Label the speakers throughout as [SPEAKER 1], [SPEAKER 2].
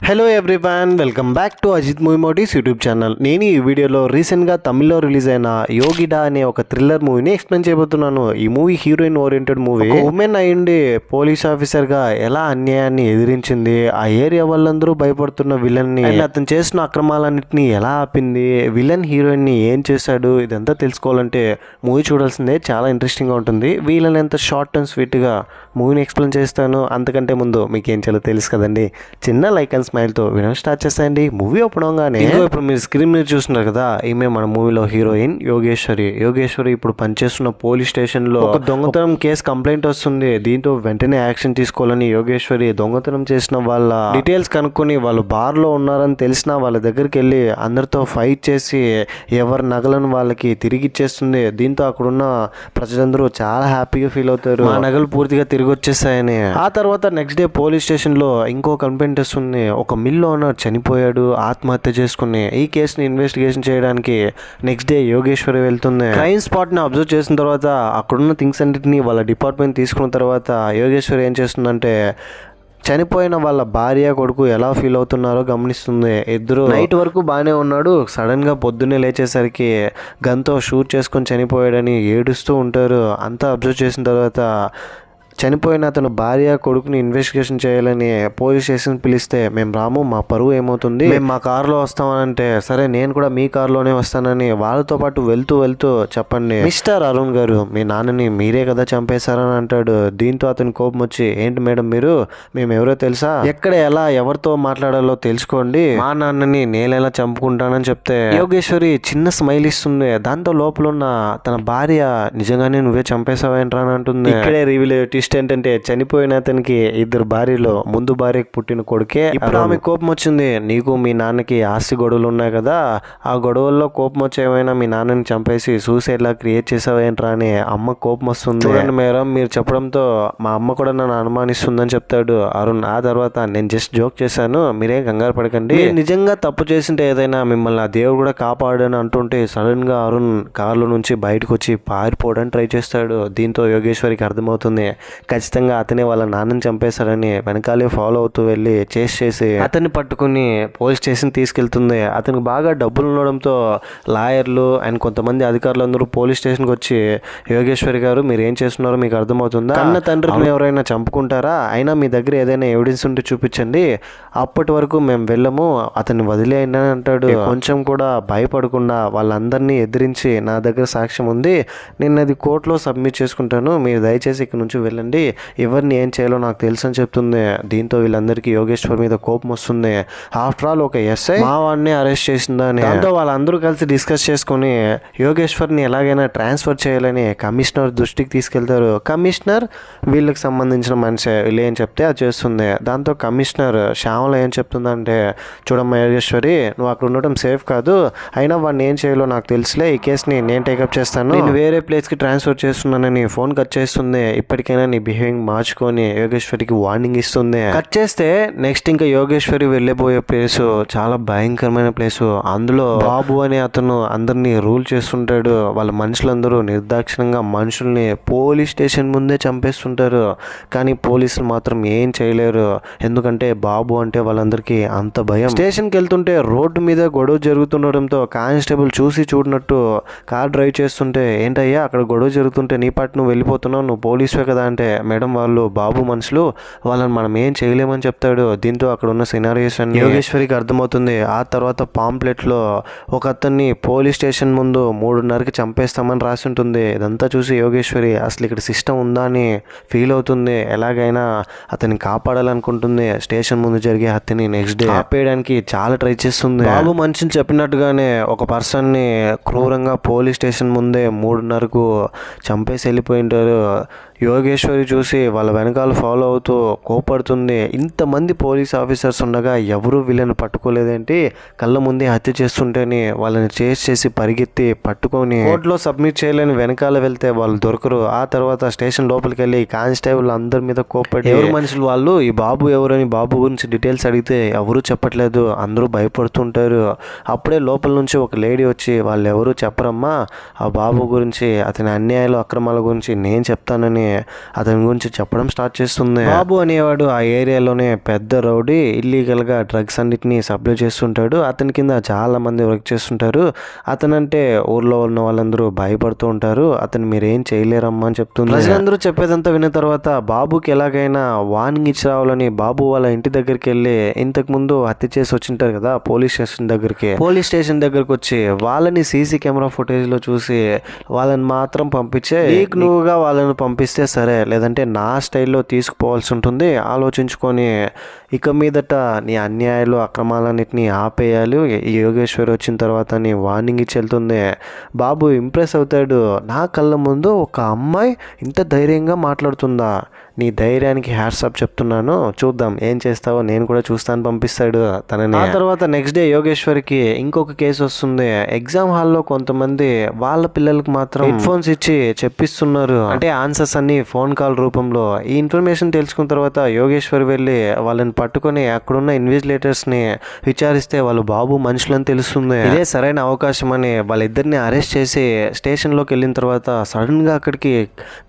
[SPEAKER 1] Hello everyone, welcome back to Ajith movie మోటీస్ YouTube channel. నేను ఈ వీడియోలో రీసెంట్గా తమిళ్లో రిలీజ్ అయిన యోగిడా అనే ఒక థ్రిల్లర్ మూవీని ఎక్స్ప్లెయిన్ చేయబోతున్నాను. ఈ movie heroine oriented movie. Women అయ్యుండి పోలీస్ ఆఫీసర్గా ఎలా అన్యాయాన్ని ఎదిరించింది, ఆ ఏరియా వాళ్ళందరూ భయపడుతున్న విలన్ని అండ్ అతను చేసిన అక్రమాలన్నింటినీ ఎలా ఆపింది, విలన్ హీరోయిన్ని ఏం చేశాడు, ఇదంతా తెలుసుకోవాలంటే మూవీ చూడాల్సిందే. చాలా ఇంట్రెస్టింగ్గా ఉంటుంది. వీళ్ళని ఎంత షార్ట్ అండ్ స్వీట్గా మూవీని ఎక్స్ప్లెయిన్ చేస్తాను. అంతకంటే ముందు మీకు ఏం చేయాలో తెలుసు కదండి, చిన్న లైక్ అండ్ స్మైల్తో వీడియో స్టార్ట్ చేస్తాయండి. మూవీ ఓపెన్ అవగానే ఇప్పుడు మీరు స్క్రీన్ మీద చూస్తున్నారు కదా, ఈమె మన మూవీలో హీరోయిన్ యోగేశ్వరి ఇప్పుడు పనిచేస్తున్న పోలీస్ స్టేషన్లో ఒక దొంగతనం కేసు కంప్లైంట్ వస్తుంది. దీంతో వెంటనే యాక్షన్ తీసుకోవాలని యోగేశ్వరి దొంగతనం చేసిన వాళ్ళ డీటెయిల్స్ కనుక్కొని వాళ్ళు బార్లో ఉన్నారని తెలిసినా వాళ్ళ దగ్గరికి వెళ్ళి అందరితో ఫైట్ చేసి ఎవరి నగలను వాళ్ళకి తిరిగి ఇచ్చేస్తుంది. దీంతో అక్కడున్న ప్రజలందరూ చాలా హ్యాపీగా ఫీల్ అవుతారు, ఆ నగలు పూర్తిగా తిరిగి వచ్చేస్తాయని. ఆ తర్వాత నెక్స్ట్ డే పోలీస్ స్టేషన్లో ఇంకో కంప్లైంట్ వస్తుంది. ఒక మిల్ ఓనర్ చనిపోయాడు ఆత్మహత్య చేసుకుని. ఈ కేసుని ఇన్వెస్టిగేషన్ చేయడానికి నెక్స్ట్ డే యోగేశ్వరి వెళ్తుంది. క్రైమ్ స్పాట్ని అబ్జర్వ్ చేసిన తర్వాత అక్కడున్న థింగ్స్ అన్నింటినీ వాళ్ళ డిపార్ట్మెంట్ తీసుకున్న తర్వాత యోగేశ్వరి ఏం చేస్తుందంటే చనిపోయిన వాళ్ళ భార్య కొడుకు ఎలా ఫీల్ అవుతున్నారో గమనిస్తుంది. ఇద్దరు నైట్ వరకు బాగానే ఉన్నాడు, సడన్గా పొద్దున్నే లేచేసరికి గన్తో షూట్ చేసుకొని చనిపోయాడని ఏడుస్తూ ఉంటారు. అంతా అబ్జర్వ్ చేసిన తర్వాత చనిపోయిన అతను భార్య కొడుకుని ఇన్వెస్టిగేషన్ చేయాలని పోలీస్ స్టేషన్ పిలిస్తే మేము రాము, మా పరువు ఏమవుతుంది, మేము మా కారులో వస్తామనంటే సరే నేను కూడా మీ కారులోనే వస్తానని వాళ్ళతో పాటు వెళ్తూ చెప్పండి మిస్టర్ అరుణ్ గారు, మీ నాన్నని మీరే కదా చంపేశారని అంటాడు. దీంతో అతని కోపం వచ్చి ఏంటి మేడం మీరు, మేము ఎవరో తెలుసా, ఎక్కడ ఎలా ఎవరితో మాట్లాడాలో తెలుసుకోండి, మా నాన్నని నేనెలా చంపుకుంటానని చెప్తే యోగేశ్వరి చిన్న స్మైల్ ఇస్తుంది. దాంతో లోపల ఉన్న తన భార్య నిజంగానే నువ్వే చంపేశావేంట్రా అని అంటుంది. ఇక్కడే రివీల్ ఏంటంటే చనిపోయిన అతనికి ఇద్దరు భార్యలో ముందు భార్యకు పుట్టిన కొడుకే. ఇప్పుడు ఆమె కోపం వచ్చింది, నీకు మీ నాన్నకి ఆస్తి గొడవలు ఉన్నాయి కదా, ఆ గొడవల్లో కోపం వచ్చి ఏమైనా మీ నాన్నని చంపేసి సూసైడ్ లా క్రియేట్ చేసావేంట్రా అని అమ్మ కోపం వస్తుంది. చూడండి మేడం, మీరు చెప్పడంతో మా అమ్మ కూడా నన్ను అనుమానిస్తుందని చెప్తాడు అరుణ్. ఆ తర్వాత నేను జస్ట్ జోక్ చేశాను, మీరేం కంగారు పడకండి, నిజంగా తప్పు చేసింటే ఏదైనా మిమ్మల్ని ఆ దేవుడు కూడా కాపాడని అంటుంటే సడన్ గా అరుణ్ కార్లో నుంచి బయటకు వచ్చి పారిపోవడానికి ట్రై చేస్తాడు. దీంతో యోగేశ్వరికి అర్థమవుతుంది ఖచ్చితంగా అతనే వాళ్ళ నాన్నని చంపేశాడని. వెనకాలే ఫాలో అవుతూ వెళ్ళి చేసి అతన్ని పట్టుకుని పోలీస్ స్టేషన్ తీసుకెళ్తుంది. అతనికి బాగా డబ్బులు ఉండడంతో లాయర్లు అండ్ కొంతమంది అధికారులు అందరూ పోలీస్ స్టేషన్కి వచ్చి యోగేశ్వరి గారు మీరు ఏం చేస్తున్నారో మీకు అర్థమవుతుందా, కన్న తండ్రిని ఎవరైనా చంపుకుంటారా, అయినా మీ దగ్గర ఏదైనా ఎవిడెన్స్ ఉంటే చూపించండి, అప్పటి వరకు మేము వెళ్ళము, అతన్ని వదిలేయండి అని అంటాడు. కొంచెం కూడా భయపడకుండా వాళ్ళందరినీ ఎదిరించి నా దగ్గర సాక్ష్యం ఉంది, నేను అది కోర్టులో సబ్మిట్ చేసుకుంటాను, మీరు దయచేసి ఇక్కడ నుంచి వెళ్ళండి, ఎవరిని ఏం చేయాలో నాకు తెలుసు అని చెప్తుంది. దీంతో వీళ్ళందరికీ యోగేశ్వర్ మీద కోపం వస్తుంది. ఆఫ్టర్ ఆల్ ఒక ఎస్ఐ మా వాడిని అరెస్ట్ చేసిందని. దాంతో వాళ్ళందరూ కలిసి డిస్కస్ చేసుకుని యోగేశ్వర్ని ఎలాగైనా ట్రాన్స్ఫర్ చేయాలని కమిషనర్ దృష్టికి తీసుకెళ్తారు. కమిషనర్ వీళ్ళకి సంబంధించిన మనిషి, వీళ్ళు ఏం చెప్తే అది చేస్తుంది. దాంతో కమిషనర్ శ్యామల ఏం చెప్తుందంటే చూడమ్మా యోగేశ్వరి, నువ్వు అక్కడ ఉండటం సేఫ్ కాదు, అయినా వాడిని ఏం చేయాలో నాకు తెలుసులే, ఈ కేసుని నేను టేకప్ చేస్తాను, నేను వేరే ప్లేస్కి ట్రాన్స్ఫర్ చేస్తున్నానని ఫోన్ కట్ చేస్తుంది. ఇప్పటికైనా నీ బిహేవింగ్ మార్చుకొని యోగేశ్వరికి వార్నింగ్ ఇస్తుంది. కట్ చేస్తే నెక్స్ట్ ఇంకా యోగేశ్వరి వెళ్ళబోయే ప్లేసు చాలా భయంకరమైన ప్లేసు. అందులో బాబు అనే అతను అందరినీ రూల్ చేస్తుంటాడు. వాళ్ళ మనుషులందరూ నిర్దాక్షిణంగా మనుషుల్ని పోలీస్ స్టేషన్ ముందే చంపేస్తుంటారు. కానీ పోలీసులు మాత్రం ఏం చేయలేరు, ఎందుకంటే బాబు అంటే వాళ్ళందరికీ అంత భయం. స్టేషన్కి వెళ్తుంటే రోడ్డు మీద గొడవ జరుగుతుండటంతో కానిస్టేబుల్ చూసి చూడనట్టు కార్ డ్రైవ్ చేస్తుంటే ఏంటయ్యా అక్కడ గొడవ జరుగుతుంటే నీ పాటు నువ్వు వెళ్ళిపోతున్నావు, నువ్వు పోలీసువే కదా అంటే మేడం వాళ్ళు బాబు మనుషులు, వాళ్ళని మనం ఏం చేయలేమని చెప్తాడు. దీంతో అక్కడ ఉన్న సినారియోస్ అన్ని యోగేశ్వరికి అర్థమవుతుంది. ఆ తర్వాత పాంప్లెట్లో ఒక అతన్ని పోలీస్ స్టేషన్ ముందు 3:30కి చంపేస్తామని రాసి ఉంటుంది. ఇదంతా చూసి యోగేశ్వరి అసలు ఇక్కడ సిస్టమ్ ఉందా అని ఫీల్ అవుతుంది. ఎలాగైనా అతన్ని కాపాడాలనుకుంటుంది. స్టేషన్ ముందు జరిగే హత్యని నెక్స్ట్ డే ఆపేయడానికి చాలా ట్రై చేస్తుంది. బాబు మనిషిని చెప్పినట్టుగానే ఒక పర్సన్ని క్రూరంగా పోలీస్ స్టేషన్ ముందే 3:30కు చంపేసి వెళ్ళిపోయింటారు. యోగేశ్వరి చూసి వాళ్ళ వెనకాల ఫాలో అవుతూ కోపడుతుంది. ఇంతమంది పోలీస్ ఆఫీసర్స్ ఉండగా ఎవరూ వీళ్ళని పట్టుకోలేదేంటి, కళ్ళ ముందే హత్య చేస్తుంటేనే వాళ్ళని చేసి పరిగెత్తి పట్టుకొని కోర్టులో సబ్మిట్ చేయలేని వెనకాల వెళ్తే వాళ్ళు దొరకరు. ఆ తర్వాత స్టేషన్ లోపలికి వెళ్ళి కానిస్టేబుల్ అందరి మీద కోపడి ఎవరు మనుషులు వాళ్ళు, ఈ బాబు ఎవరని బాబు గురించి డీటెయిల్స్ అడిగితే ఎవరూ చెప్పట్లేదు, అందరూ భయపడుతుంటారు. అప్పుడే లోపల నుంచి ఒక లేడీ వచ్చి వాళ్ళు ఎవరూ చెప్పరమ్మా, ఆ బాబు గురించి అతని అన్యాయాలు అక్రమాల గురించి నేను చెప్తానని అతని గురించి చెప్పడం స్టార్ట్ చేస్తుంది. బాబు అనేవాడు ఆ ఏరియాలోనే పెద్ద రౌడీ, ఇల్లీగల్గా డ్రగ్స్ అన్నిటిని సప్లై చేస్తుంటాడు. అతని కింద చాలా మంది వర్క్ చేస్తుంటారు. అతనంటే ఊర్లో ఉన్న వాళ్ళందరూ భయపడుతూ ఉంటారు. అతను మీరేం చేయలేరమ్మా అని చెప్తుంది. ప్రజలందరూ చెప్పేదంతా విన్న తర్వాత బాబుకి ఎలాగైనా వార్నింగ్ ఇచ్చి రావాలని బాబు వాళ్ళ ఇంటి దగ్గరికి వెళ్ళి ఇంతకు ముందు హత్య చేసి వచ్చింటారు కదా పోలీస్ స్టేషన్ దగ్గరికి వచ్చి వాళ్ళని సీసీ కెమెరా ఫుటేజ్ లో చూసి వాళ్ళని మాత్రం పంపించే, నీకు నువ్వుగా వాళ్ళని పంపిస్తే సరే, లేదంటే నా స్టైల్లో తీసుకుపోవాల్సి ఉంటుంది, ఆలోచించుకొని ఇక మీదట నీ అన్యాయాలు అక్రమాలన్నిటిని ఆపేయాలి, ఈ యోగేశ్వరి వచ్చిన తర్వాత నీ వార్నింగ్ ఇచ్చి వెళ్తుంది. బాబు ఇంప్రెస్ అవుతాడు. నా కళ్ళ ముందు ఒక అమ్మాయి ఇంత ధైర్యంగా మాట్లాడుతుందా, నీ ధైర్యానికి హ్యాట్సాప్ చెప్తున్నాను, చూద్దాం ఏం చేస్తావో నేను కూడా చూస్తాను పంపిస్తాడు తనని. ఆ తర్వాత నెక్స్ట్ డే యోగేశ్వరికి ఇంకొక కేసు వస్తుంది. ఎగ్జామ్ హాల్లో కొంతమంది వాళ్ళ పిల్లలకు మాత్రం హెడ్ ఫోన్స్ ఇచ్చి చెప్పిస్తున్నారు, అంటే ఆన్సర్స్ అన్ని ఫోన్ కాల్ రూపంలో. ఈ ఇన్ఫర్మేషన్ తెలుసుకున్న తర్వాత యోగేశ్వరి వెళ్ళి వాళ్ళని పట్టుకొని అక్కడున్న ఇన్విజిలేటర్స్ ని విచారిస్తే వాళ్ళు బాబు మనుషులని తెలుస్తుంది. ఇదే సరైన అవకాశం అని వాళ్ళిద్దరిని అరెస్ట్ చేసి స్టేషన్ లోకి వెళ్ళిన తర్వాత సడన్ గా అక్కడికి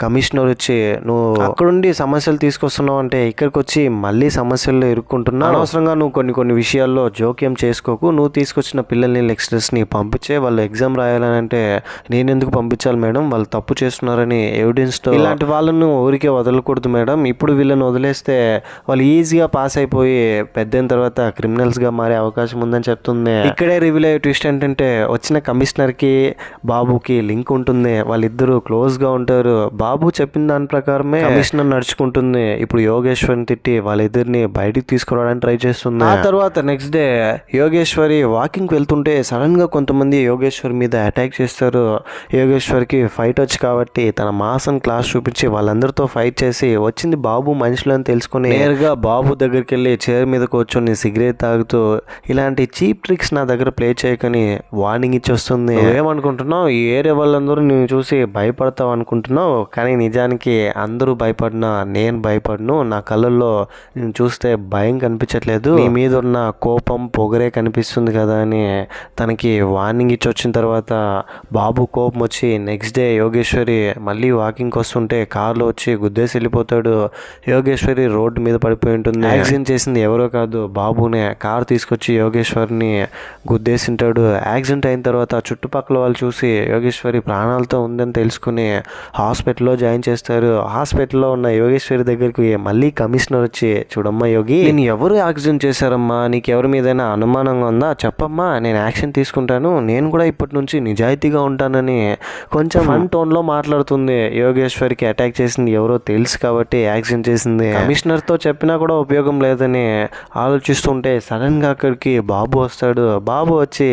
[SPEAKER 1] కమిషనర్ వచ్చి, నువ్వు అక్కడుండి సమస్యలు తీసుకొస్తున్నావు అంటే ఇక్కడికి వచ్చి మళ్ళీ సమస్యల్లో ఇరుక్కుంటున్నావు, అనవసరంగా నువ్వు కొన్ని విషయాల్లో జోక్యం చేసుకోకు, నువ్వు తీసుకొచ్చిన పిల్లల్ని లెక్చరర్స్ ని పంపించే, వాళ్ళు ఎగ్జామ్ రాయాలని అంటే నేను ఎందుకు పంపించాలి మేడం, వాళ్ళు తప్పు చేస్తున్నారని ఎవిడెన్స్ తో, ఇలాంటి వాళ్ళను ఊరికే వదలకూడదు మేడం, ఇప్పుడు వీళ్ళని వదిలేస్తే వాళ్ళు ఈజీగా పాస్ అయిపోయి పెద్దయిన తర్వాత క్రిమినల్స్ గా మారే అవకాశం ఉందని చెప్తుంది. ఇక్కడే రివీల్ అయ్యే ట్విస్ట్ ఏంటంటే వచ్చిన కమిషనర్ కి బాబుకి లింక్ ఉంటుంది, వాళ్ళిద్దరూ క్లోజ్ గా ఉంటారు. బాబు చెప్పిన దాని ప్రకారమే కమిషనర్ నడుచుకుంటుంది. ఇప్పుడు యోగేశ్వరిని తిట్టి వాళ్ళిద్దరిని బయటికి తీసుకురావడానికి ట్రై చేస్తుంది. ఆ తర్వాత నెక్స్ట్ డే యోగేశ్వరి వాకింగ్ వెళ్తుంటే సడన్ గా కొంతమంది యోగేశ్వరి మీద అటాక్ చేస్తారు. యోగేశ్వరికి ఫైట్ వచ్చి కాబట్టి తన మాసం క్లాస్ చూపించి వాళ్ళందరితో ఫైట్ చేసి వచ్చింది బాబు మనుషులని తెలుసుకుని నేరుగా బాబు దగ్గరికి వెళ్ళి చైర్ మీద కూర్చొని సిగరెట్ తాగుతూ, ఇలాంటి చీప్ ట్రిక్స్ నా దగ్గర ప్లే చేయకని వార్నింగ్ ఇచ్చి వస్తుంది. ఏమనుకుంటున్నావు, ఈ ఏరియా వాళ్ళందరూ నేను చూసి భయపడతావు అనుకుంటున్నావు, కానీ నిజానికి అందరూ భయపడినా నేను భయపడను, నా కళ్ళల్లో నేను చూస్తే భయం కనిపించట్లేదు, నీ మీద ఉన్న కోపం పొగరే కనిపిస్తుంది కదా అని తనకి వార్నింగ్ ఇచ్చి వచ్చిన తర్వాత బాబు కోపం వచ్చి నెక్స్ట్ డే యోగేశ్వరి మళ్ళీ వాకింగ్కి వస్తుంటే కార్లో వచ్చి గుద్దేసి వెళ్ళిపోతాడు. యోగేశ్వరి రోడ్డు మీద పడిపోయి ఉంటుంది. యాక్సిడెంట్ చేసింది ఎవరో కాదు బాబునే. కార్ తీసుకొచ్చి యోగేశ్వరిని గుద్దేసింటాడు. యాక్సిడెంట్ అయిన తర్వాత చుట్టుపక్కల వాళ్ళు చూసి యోగేశ్వరి ప్రాణాలతో ఉందని తెలుసుకుని హాస్పిటల్లో జాయిన్ చేస్తారు. హాస్పిటల్లో ఉన్న యోగేశ్వరి దగ్గరికి మళ్ళీ కమిషనర్ వచ్చి, చూడమ్మా యోగి, నేను ఎవరు యాక్సిడెంట్ చేశారమ్మా, నీకు ఎవరి మీదైనా అనుమానంగా ఉందా చెప్పమ్మా, నేను యాక్షన్ తీసుకుంటాను, నేను కూడా ఇప్పటి నుంచి నిజాయితీగా ఉంటానని కొంచెం ఫన్ టోన్లో మాట్లాడుతుంది. యోగేశ్వరికి అటాక్ చేసింది ఎవరో తెలుసు కాబట్టి యాక్సిడెంట్ చేసింది, కమిషనర్ తో చెప్పినా కూడా ఉపయోగం లేదని ఆలోచిస్తుంటే సడన్ గా అక్కడికి బాబు వస్తాడు. బాబు వచ్చి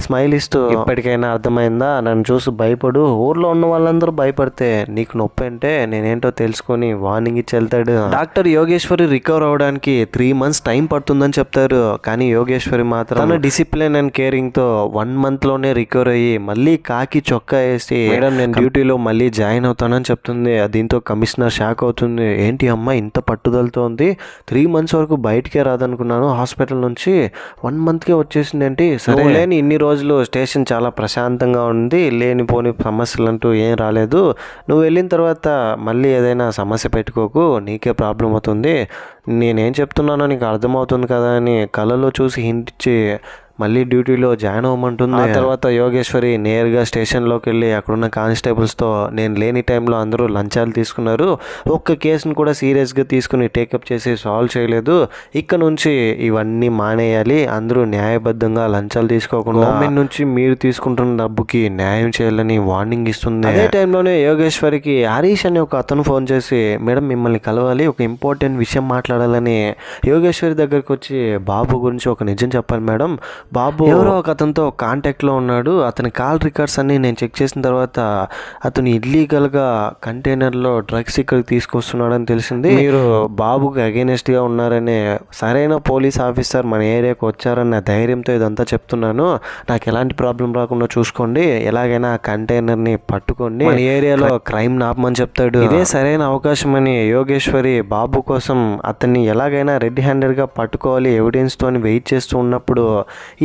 [SPEAKER 1] స్మైల్ ఇస్తూ, ఇప్పటికైనా అర్థమైందా, నన్ను చూసి భయపడు, ఊర్లో ఉన్న వాళ్ళందరూ భయపడితే నీకు నొప్పి అంటే నేనేంటో తెలుసుకొని వార్నింగ్ ఇచ్చి వెళ్తాడు. డాక్టర్ యోగేశ్వరి రికవర్ అవడానికి 3 months టైం పడుతుందని చెప్తారు. కానీ యోగేశ్వరి మాత్రం తన డిసిప్లిన్ అండ్ కేరింగ్ తో 1 month లోనే రికవర్ అయ్యి మళ్ళీ కాకి చొక్కా వేసి, మేడం నేను డ్యూటీలో మళ్ళీ జాయిన్ అవుతానని చెప్తుంది. దీంతో కమిషనర్ షాక్ అవుతుంది. ఏంటి అమ్మ ఇంత పట్టుదలతో ఉంది, 3 months వరకు బయటకే రాదనుకున్నాను, హాస్పిటల్ నుంచి 1 monthకే వచ్చేసింది ఏంటి, సరే లేని ఇన్ని రోజులు స్టేషన్ చాలా ప్రశాంతంగా ఉంది, లేనిపోని సమస్యలు అంటూ ఏం రాలేదు, నువ్వు వెళ్ళిన తర్వాత మళ్ళీ ఏదైనా సమస్య పెట్టుకోకు, నీకే ప్రాబ్లం అవుతుంది, నేనేం చెప్తున్నానో నీకు అర్థమవుతుంది కదా అని కళ్ళలో చూసి హింట్ ఇచ్చి మళ్ళీ డ్యూటీలో జాయిన్ అవ్వమంటుంది. ఆ తర్వాత యోగేశ్వరి నేరుగా స్టేషన్లోకి వెళ్ళి అక్కడున్న కానిస్టేబుల్స్తో, నేను లేని టైంలో అందరూ లంచాలు తీసుకున్నారు, ఒక్క కేసును కూడా సీరియస్గా తీసుకుని టేకప్ చేసి సాల్వ్ చేయలేదు, ఇక్కడ నుంచి ఇవన్నీ మానేయాలి, అందరూ న్యాయబద్ధంగా లంచాలు తీసుకోకుండా గవర్నమెంట్ నుంచి మీరు తీసుకుంటున్న డబ్బుకి న్యాయం చేయాలని వార్నింగ్ ఇస్తుంది. అదే టైంలోనే యోగేశ్వరికి హరీష్ అనే ఒక అతను ఫోన్ చేసి, మేడం మిమ్మల్ని కలవాలి, ఒక ఇంపార్టెంట్ విషయం మాట్లాడాలని యోగేశ్వరి దగ్గరికి వచ్చి, బాబు గురించి ఒక నిజం చెప్పాలి మేడం, బాబు ఎవరో ఒక అతనితో కాంటాక్ట్లో ఉన్నాడు, అతని కాల్ రికార్డ్స్ అన్ని నేను చెక్ చేసిన తర్వాత అతను ఇల్లీగల్గా కంటైనర్లో డ్రగ్స్ ఇక్కడికి తీసుకొస్తున్నాడని తెలిసింది, మీరు బాబుకి అగైనెస్ట్గా ఉన్నారనే సరైన పోలీస్ ఆఫీసర్ మన ఏరియాకి వచ్చారన్న ధైర్యంతో ఇదంతా చెప్తున్నాను, నాకు ఎలాంటి ప్రాబ్లం రాకుండా చూసుకోండి, ఎలాగైనా ఆ కంటైనర్ని పట్టుకోండి, మన ఏరియాలో క్రైమ్ నాపమని చెప్తాడు. ఇదే సరైన అవకాశం అని యోగేశ్వరి బాబు కోసం అతన్ని ఎలాగైనా రెడ్ హ్యాండెడ్గా పట్టుకోవాలి ఎవిడెన్స్తో వెయిట్ చేస్తూ ఉన్నప్పుడు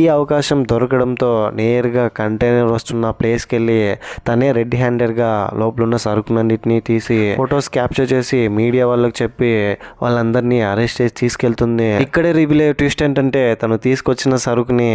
[SPEAKER 1] ఈ అవకాశం దొరకడంతో నేరుగా కంటైనర్ వస్తున్న ప్లేస్కి వెళ్ళి తనే రెడ్ హ్యాండెడ్గా లోపల ఉన్న సరుకులన్నింటినీ తీసి ఫొటోస్ క్యాప్చర్ చేసి మీడియా వాళ్ళకి చెప్పి వాళ్ళందరినీ అరెస్ట్ చేసి తీసుకెళ్తుంది. ఇక్కడే రివీల్ అయ్యే ట్విస్ట్ ఏంటంటే తను తీసుకొచ్చిన సరుకుని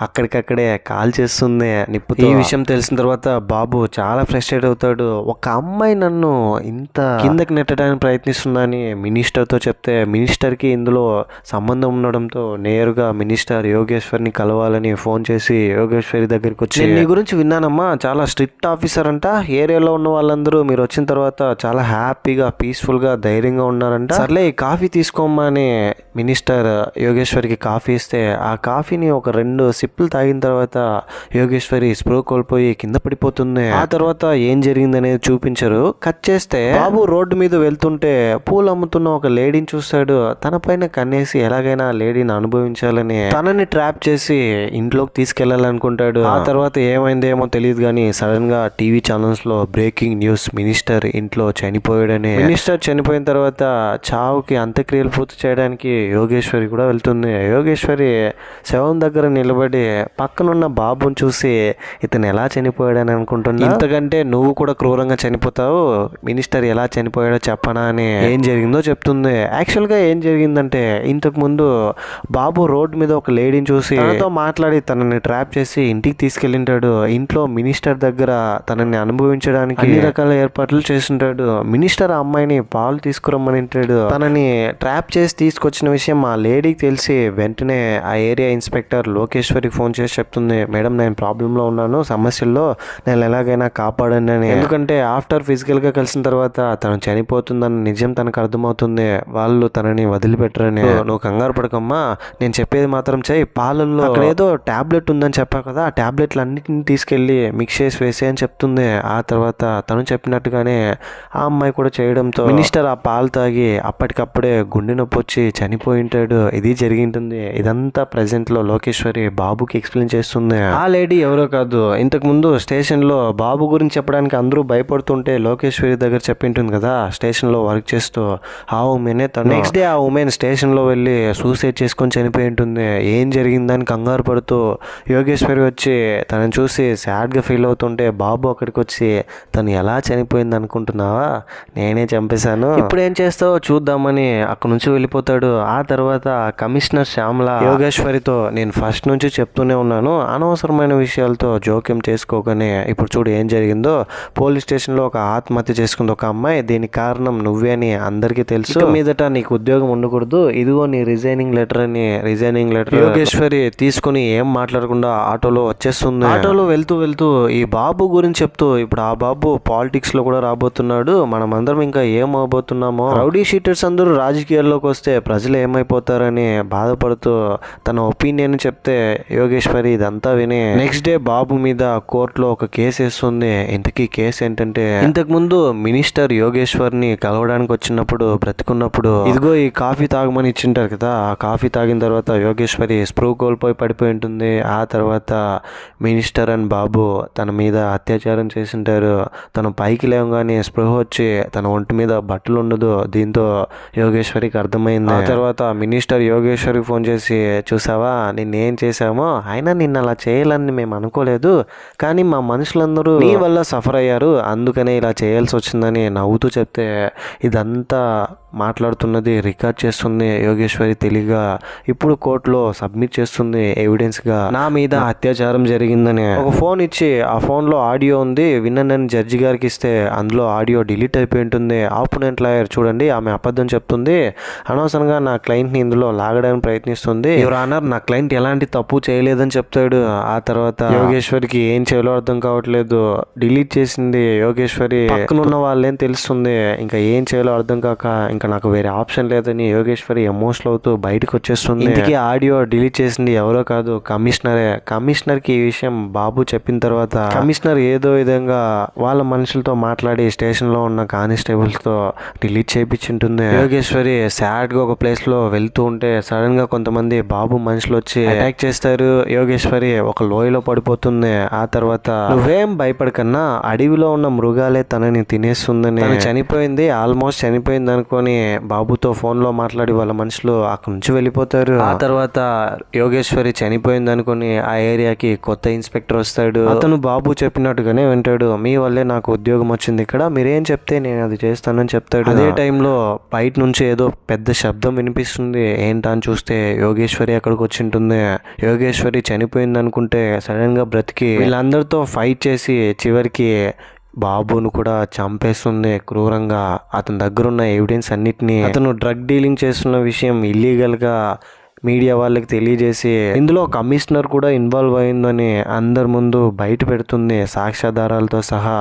[SPEAKER 1] అక్కడికక్కడే కాల్ చేస్తుంది నిప్పుతో. ఈ విషయం తెలిసిన తర్వాత బాబు చాలా ఫ్రస్ట్రేట్ అవుతాడు. ఒక అమ్మాయి నన్ను ఇంత కిందకి నెట్టడానికి ప్రయత్నిస్తుందని మినిస్టర్తో చెప్తే మినిస్టర్కి ఇందులో సంబంధం ఉండడంతో నేరుగా మినిస్టర్ యోగేశ్వర్ని కలవాలని ఫోన్ చేసి యోగేశ్వరి దగ్గరికి వచ్చి, నీ గురించి విన్నానమ్మా, చాలా స్ట్రిక్ట్ ఆఫీసర్ అంట, ఏరియాలో ఉన్న వాళ్ళందరూ మీరు వచ్చిన తర్వాత చాలా హ్యాపీగా పీస్ఫుల్గా ధైర్యంగా ఉన్నారంట, సర్లే కాఫీ తీసుకోమ్మా అని మినిస్టర్ యోగేశ్వరికి కాఫీ ఇస్తే ఆ కాఫీని ఒక 2 సిప్పులు తాగిన తర్వాత యోగేశ్వరి స్ప్రో కోల్పోయి కింద పడిపోతుంది. ఆ తర్వాత ఏం జరిగిందనేది చూపించరు. కట్ చేస్తే బాబు రోడ్డు మీద వెళ్తుంటే పూలు అమ్ముతున్న ఒక లేడీని చూస్తాడు. తన పైన కన్నేసి ఎలాగైనా లేడీని అనుభవించాలని తనని ట్రాప్ చేసి ఇంట్లోకి తీసుకెళ్లాలనుకుంటాడు. ఆ తర్వాత ఏమైందేమో తెలియదు కానీ సడన్ గా టీవీ ఛానల్స్ లో బ్రేకింగ్ న్యూస్, మినిస్టర్ ఇంట్లో చనిపోయాడని. మినిస్టర్ చనిపోయిన తర్వాత చావుకి అంత్యక్రియలు పూర్తి చేయడానికి యోగేశ్వరి కూడా వెళ్తుంది. యోగేశ్వరి శవం దగ్గర నిలబడి పక్కనున్న బాబుని చూసి ఇతను ఎలా చనిపోయాడని అనుకుంటున్నా, ఇంతకంటే నువ్వు కూడా క్రూరంగా చనిపోతావు, మినిస్టర్ ఎలా చనిపోయాడో చెప్పనా అని ఏం జరిగిందో చెప్తుంది. యాక్చువల్గా ఏం జరిగిందంటే ఇంతకు ముందు బాబు రోడ్ మీద ఒక లేడీని చూసి తనతో మాట్లాడి తనని ట్రాప్ చేసి ఇంటికి తీసుకెళ్ళింటాడు. ఇంట్లో మినిస్టర్ దగ్గర తనని అనుభవించడానికి అన్ని రకాల ఏర్పాట్లు చేసింటాడు. మినిస్టర్ ఆ అమ్మాయిని పాలు తీసుకురమ్మని ఉంటాడు. తనని ట్రాప్ చేసి తీసుకొచ్చిన విషయం ఆ లేడీకి తెలిసి వెంటనే ఆ ఏరియా ఇన్స్పెక్టర్ లోకేశ్వరి ఫోన్ చేసి చెప్తుంది, మేడం నేను ప్రాబ్లంలో ఉన్నాను, సమస్యల్లో నేను ఎలాగైనా కాపాడండి అని. ఎందుకంటే ఆఫ్టర్ ఫిజికల్గా కలిసిన తర్వాత తను చనిపోతుందని నిజం తనకు అర్థమవుతుంది. వాళ్ళు తనని వదిలిపెట్టరని. నువ్వు కంగారు పడకమ్మా, నేను చెప్పేది మాత్రం చేయి, పాలల్లో అక్కడ ఏదో టాబ్లెట్ ఉందని చెప్పా కదా, ఆ టాబ్లెట్లు అన్నిటిని తీసుకెళ్ళి మిక్స్ చేసి వేసే అని చెప్తుంది. ఆ తర్వాత తను చెప్పినట్టుగానే ఆ అమ్మాయి కూడా చేయడంతో మినిస్టర్ ఆ పాలు తాగి అప్పటికప్పుడే గుండె నొప్పి వచ్చి చనిపోయి ఉంటాడు. ఇది జరిగింటుంది. ఇదంతా ప్రెసెంట్ లో లోకేశ్వరి బాబుకి ఎక్స్ప్లెయిన్ చేస్తుంది. ఆ లేడీ ఎవరో కాదు, ఇంతకు ముందు స్టేషన్ లో బాబు గురించి చెప్పడానికి అందరూ భయపడుతుంటే లోకేశ్వరి దగ్గర చెప్పింటుంది కదా, స్టేషన్ లో వర్క్ చేస్తూ ఆ ఉమెనే తను. నెక్స్ట్ డే ఆ ఉమెన్ స్టేషన్ లో వెళ్ళి సూసైడ్ చేసుకొని చనిపోయి ఉంటుంది. ఏం జరిగిందని కంగారు పడుతూ యోగేశ్వరి వచ్చి తనని చూసి సాడ్ గా ఫీల్ అవుతుంటే బాబు అక్కడికి వచ్చి తను ఎలా చనిపోయింది అనుకుంటున్నావా, నేనే చంపేశాను, ఇప్పుడు ఏం చేస్తావో చూద్దామని అక్కడ నుంచి వెళ్ళిపోతాడు. ఆ తర్వాత కమిషనర్ శ్యామల యోగేశ్వరితో, నేను ఫస్ట్ నుంచి చెప్తూనే ఉన్నాను, అనవసరమైన విషయాలతో జోక్యం చేసుకోకనే, ఇప్పుడు చూడు ఏం జరిగిందో, పోలీస్ స్టేషన్లో ఒక ఆత్మహత్య చేసుకుంది ఒక అమ్మాయి, దీనికి కారణం నువ్వే అని అందరికీ తెలుసు, మీదట నీకు ఉద్యోగం ఉండకూడదు, ఇదిగో నీ రిజైనింగ్ లెటర్ అని. రిజైనింగ్ లెటర్ యోగేశ్వరి తీసుకుని ఏం మాట్లాడకుండా ఆటోలో వచ్చేస్తుంది. ఆటోలో వెళ్తూ వెళ్తూ ఈ బాబు గురించి చెప్తూ, ఇప్పుడు ఆ బాబు పాలిటిక్స్ లో కూడా రాబోతున్నాడు, మనం అందరం ఇంకా ఏం అవబోతున్నామో, రౌడీ షీటర్స్ అందరూ రాజకీయాల్లోకి వస్తే ప్రజలు ఏమైపోతారని బాధపడుతూ తన ఒపీనియన్ చెప్తే యోగేశ్వరి ఇదంతా విని నెక్స్ట్ డే బాబు మీద కోర్టులో ఒక కేసు వేస్తుంది. ఇంతకీ కేసు ఏంటంటే, ఇంతకు ముందు మినిస్టర్ యోగేశ్వర్ని కలవడానికి వచ్చినప్పుడు బ్రతికున్నప్పుడు ఇదిగో ఈ కాఫీ తాగమని ఇచ్చింటారు కదా, ఆ కాఫీ తాగిన తర్వాత యోగేశ్వరి స్ప్రూ కోల్పోయి పడిపోయి ఉంటుంది. ఆ తర్వాత మినిస్టర్ అండ్ బాబు తన మీద అత్యాచారం చేసింటారు. తను పైకి లేవగానే స్పృహ వచ్చి తన ఒంటి మీద బట్టలు ఉండదు. దీంతో యోగేశ్వరికి అర్థమైంది. ఆ తర్వాత మినిస్టర్ యోగేశ్వరికి ఫోన్ చేసి, చూసావా నిన్నేం చేశామో, అయినా నిన్న అలా చేయాలని మేము అనుకోలేదు, కానీ మా మనుషులందరూ నీ వల్ల సఫర్ అయ్యారు, అందుకనే ఇలా చేయాల్సి వచ్చిందని నవ్వుతూ చెప్తే ఇదంతా మాట్లాడుతున్నది రికార్డ్ చేస్తుంది యోగేశ్వరి తెలియగా. ఇప్పుడు కోర్టులో సబ్మిట్ చేస్తుంది ఎవిడెన్స్ గా, నా మీద అత్యాచారం జరిగిందని. ఒక ఫోన్ ఇచ్చి ఆ ఫోన్ లో ఆడియో ఉంది విన్నానని జడ్జి గారికి ఇస్తే అందులో ఆడియో డిలీట్ అయిపోయి ఉంటుంది. ఆపోనెంట్ లాయర్ చూడండి, ఆమె అబద్ధం చెప్తుంది, అనవసరంగా నా క్లయింట్ ని ఇందులో లాగడానికి ప్రయత్నిస్తుంది, యువర్ ఆనర్ నా క్లయింట్ ఎలాంటి తప్పు చేయలేదని చెప్తాడు. ఆ తర్వాత యోగేశ్వరికి ఏం చేయాలో అర్థం కావట్లేదు, డిలీట్ చేసింది యోగేశ్వరి, పక్కనున్న వాళ్ళేం తెలుస్తుంది, ఇంకా ఏం చేయాలో అర్థం కాక ఇంకా నాకు వేరే ఆప్షన్ లేదని యోగేశ్వరి ఎమోషనల్ అవుతూ బయటకు వచ్చేస్తుంది. ఇంటికి ఆడియో డిలీట్ చేసింది ఎవరో కాదు, కమిషనరే. కమిషనర్ కి ఈ విషయం బాబు చెప్పిన తర్వాత కమిషనర్ ఏదో విధంగా వాళ్ళ మనుషులతో మాట్లాడి స్టేషన్ లో ఉన్న కానిస్టేబుల్స్ తో డిలీట్ చేయించుంటుంది. యోగేశ్వరి సాడ్ గా ఒక ప్లేస్ లో వెళ్తూ ఉంటే సడన్ గా కొంతమంది బాబు మనుషులు వచ్చి అటాక్ చేస్తారు. చేస్తారు. యోగేశ్వరి ఒక లోయలో పడిపోతుంది. ఆ తర్వాత నువ్వేం భయపడకన్నా అడవిలో ఉన్న మృగాలే తనని తినేస్తుందని, తను చనిపోయింది ఆల్మోస్ట్ చనిపోయింది అనుకొని బాబుతో ఫోన్ లో మాట్లాడి వాళ్ళ మనుషులు అక్కడి నుంచి వెళ్ళిపోతారు. ఆ తర్వాత యోగేశ్వరి చనిపోయింది అనుకుని ఆ ఏరియాకి కొత్త ఇన్స్పెక్టర్ వస్తాడు. అతను బాబు చెప్పినట్టుగానే వింటాడు. మీ వల్లే నాకు ఉద్యోగం వచ్చింది ఇక్కడ, మీరేం చెప్తే నేను అది చేస్తానని చెప్తాడు. అదే టైంలో బయట నుంచి ఏదో పెద్ద శబ్దం వినిపిస్తుంది. ఏంటా అని చూస్తే యోగేశ్వరి అక్కడికి వచ్చి ఉంటుంది. యోగేశ్వరి చనిపోయింది అనుకుంటే సడన్ గా బ్రతికి వీళ్ళందరితో ఫైట్ చేసి చివరికి బాబును కూడా చంపేస్తుంది క్రూరంగా. అతని దగ్గర ఉన్న ఎవిడెన్స్ అన్నిటినీ, అతను డ్రగ్ డీలింగ్ చేస్తున్న విషయం ఇల్లీగల్గా మీడియా వాళ్ళకి తెలియజేసి ఇందులో కమిషనర్ కూడా ఇన్వాల్వ్ అయిందని అందరి ముందు బయట పెడుతుంది సాక్ష్యాధారాలతో సహా.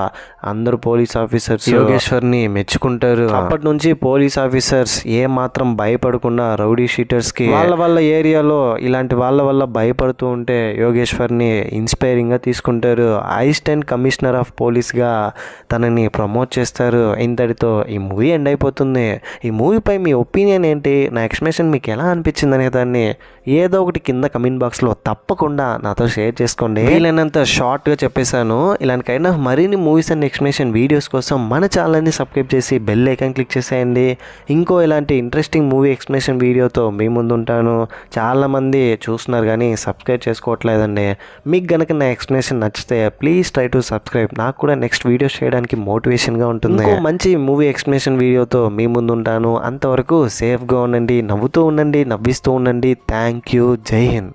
[SPEAKER 1] అందరు పోలీస్ ఆఫీసర్స్ యోగేశ్వర్ని మెచ్చుకుంటారు. అప్పటి నుంచి పోలీస్ ఆఫీసర్స్ ఏ మాత్రం భయపడకుండా రౌడీ షీటర్స్ కి వాళ్ళ ఏరియాలో ఇలాంటి వాళ్ళ వల్ల భయపడుతూ ఉంటే యోగేశ్వర్ని ఇన్స్పైరింగ్ గా తీసుకుంటారు. అసిస్టెంట్ కమిషనర్ ఆఫ్ పోలీస్ గా తనని ప్రమోట్ చేస్తారు. ఇంతటితో ఈ మూవీ ఎండ్ అయిపోతుంది. ఈ మూవీపై మీ ఒపీనియన్ ఏంటి, నా ఎక్స్ప్లెనేషన్ మీకు ఎలా అనిపించింది అనే దాన్ని ఏదో ఒకటి కింద కమెంట్ బాక్స్లో తప్పకుండా నాతో షేర్ చేసుకోండి. వీలైనంత షార్ట్గా చెప్పేశాను. ఇలాంటికైనా మరిన్ని మూవీస్ అండ్ ఎక్స్ప్లెనేషన్ వీడియోస్ కోసం మన ఛానల్ని సబ్స్క్రైబ్ చేసి బెల్ ఐకాన్ క్లిక్ చేసేయండి. ఇంకో ఇలాంటి ఇంట్రెస్టింగ్ మూవీ ఎక్స్ప్లెనేషన్ వీడియోతో మీ ముందు ఉంటాను. చాలామంది చూస్తున్నారు కానీ సబ్స్క్రైబ్ చేసుకోవట్లేదండి. మీకు కనుక నా ఎక్స్ప్లెనేషన్ నచ్చితే ప్లీజ్ ట్రై టు సబ్స్క్రైబ్. నాకు కూడా నెక్స్ట్ వీడియోస్ చేయడానికి మోటివేషన్గా ఉంటుంది. ఇంకో మంచి మూవీ ఎక్స్ప్లెనేషన్ వీడియోతో మీ ముందు ఉంటాను. అంతవరకు సేఫ్గా ఉండండి, నవ్వుతూ ఉండండి, నవ్విస్తూ ఉండండి. Thank you. జై హింద్.